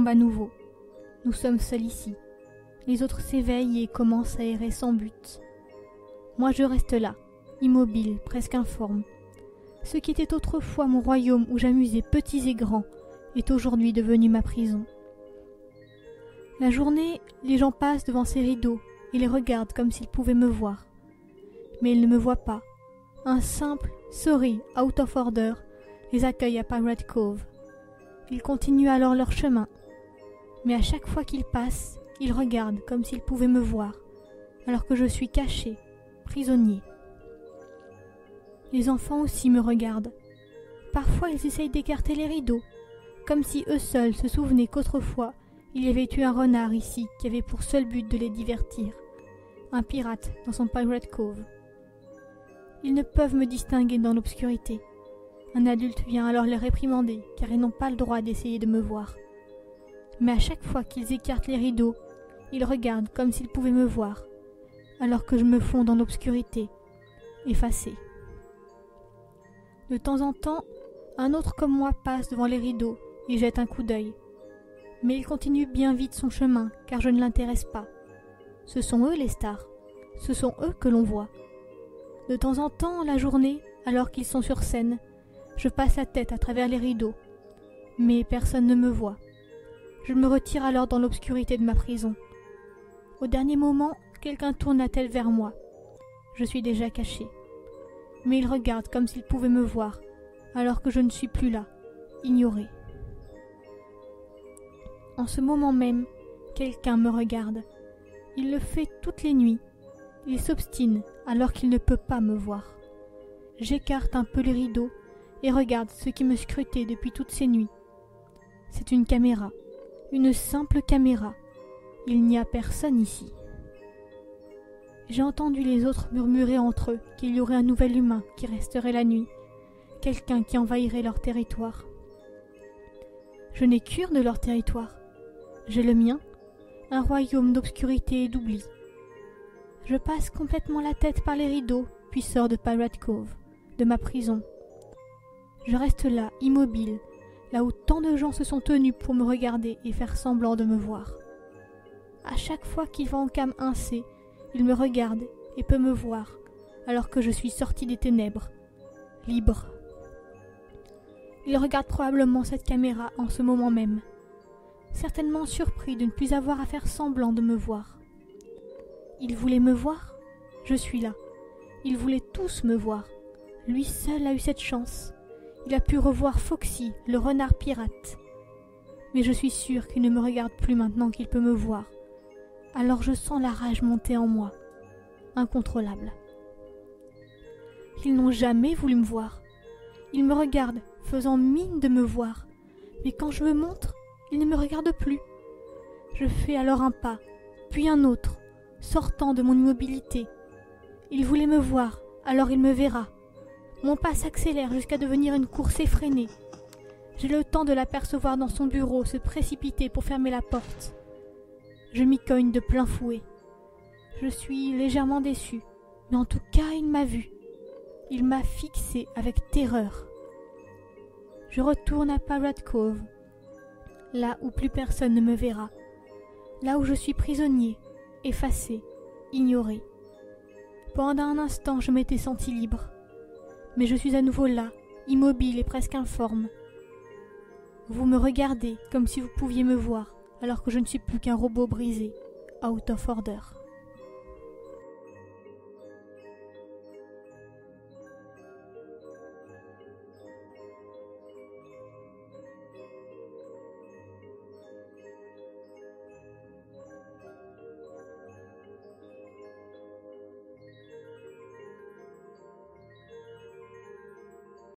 tombe à nouveau. Nous sommes seuls ici. Les autres s'éveillent et commencent à errer sans but. Moi je reste là, immobile, presque informe. Ce qui était autrefois mon royaume où j'amusais petits et grands est aujourd'hui devenu ma prison. La journée, les gens passent devant ces rideaux et les regardent comme s'ils pouvaient me voir. Mais ils ne me voient pas. Un simple « sorry, out of order » les accueille à Pirate Cove. Ils continuent alors leur chemin. Mais à chaque fois qu'ils passent, ils regardent comme s'ils pouvaient me voir, alors que je suis caché, prisonnier. Les enfants aussi me regardent. Parfois ils essayent d'écarter les rideaux, comme si eux seuls se souvenaient qu'autrefois il y avait eu un renard ici qui avait pour seul but de les divertir, un pirate dans son Pirate Cove. Ils ne peuvent me distinguer dans l'obscurité. Un adulte vient alors les réprimander, car ils n'ont pas le droit d'essayer de me voir. Mais à chaque fois qu'ils écartent les rideaux, ils regardent comme s'ils pouvaient me voir, alors que je me fonds dans l'obscurité, effacé. De temps en temps, un autre comme moi passe devant les rideaux et jette un coup d'œil. Mais il continue bien vite son chemin, car je ne l'intéresse pas. Ce sont eux les stars, ce sont eux que l'on voit. De temps en temps, la journée, alors qu'ils sont sur scène, je passe la tête à travers les rideaux, mais personne ne me voit. Je me retire alors dans l'obscurité de ma prison. Au dernier moment, quelqu'un tourne la tête vers moi. Je suis déjà caché. Mais il regarde comme s'il pouvait me voir, alors que je ne suis plus là, ignoré. En ce moment même, quelqu'un me regarde. Il le fait toutes les nuits. Il s'obstine alors qu'il ne peut pas me voir. J'écarte un peu les rideaux et regarde ce qui me scrutait depuis toutes ces nuits. C'est une caméra, une simple caméra. Il n'y a personne ici. J'ai entendu les autres murmurer entre eux qu'il y aurait un nouvel humain qui resterait la nuit, quelqu'un qui envahirait leur territoire. Je n'ai cure de leur territoire. J'ai le mien, un royaume d'obscurité et d'oubli. Je passe complètement la tête par les rideaux, puis sors de Pirate Cove, de ma prison. Je reste là, immobile, là où tant de gens se sont tenus pour me regarder et faire semblant de me voir. À chaque fois qu'ils vont au cam 1C, ils me regardent et peuvent me voir, alors que je suis sorti des ténèbres, libre. Ils regardent probablement cette caméra en ce moment même, certainement surpris de ne plus avoir à faire semblant de me voir. Ils voulaient me voir, je suis là. Ils voulaient tous me voir. Lui seul a eu cette chance. Il a pu revoir Foxy, le renard pirate. Mais je suis sûre qu'il ne me regarde plus maintenant qu'il peut me voir. Alors je sens la rage monter en moi, incontrôlable. Ils n'ont jamais voulu me voir. Ils me regardent, faisant mine de me voir. Mais quand je me montre, ils ne me regardent plus. Je fais alors un pas, puis un autre, sortant de mon immobilité. Il voulait me voir, alors il me verra. Mon pas s'accélère jusqu'à devenir une course effrénée. J'ai le temps de l'apercevoir dans son bureau se précipiter pour fermer la porte. Je m'y cogne de plein fouet. Je suis légèrement déçue, mais en tout cas il m'a vu. Il m'a fixé avec terreur. Je retourne à Pirate Cove, là où plus personne ne me verra, là où je suis prisonnier, effacé, ignoré. Pendant un instant, je m'étais senti libre, mais je suis à nouveau là, immobile et presque informe. Vous me regardez comme si vous pouviez me voir, alors que je ne suis plus qu'un robot brisé, out of order.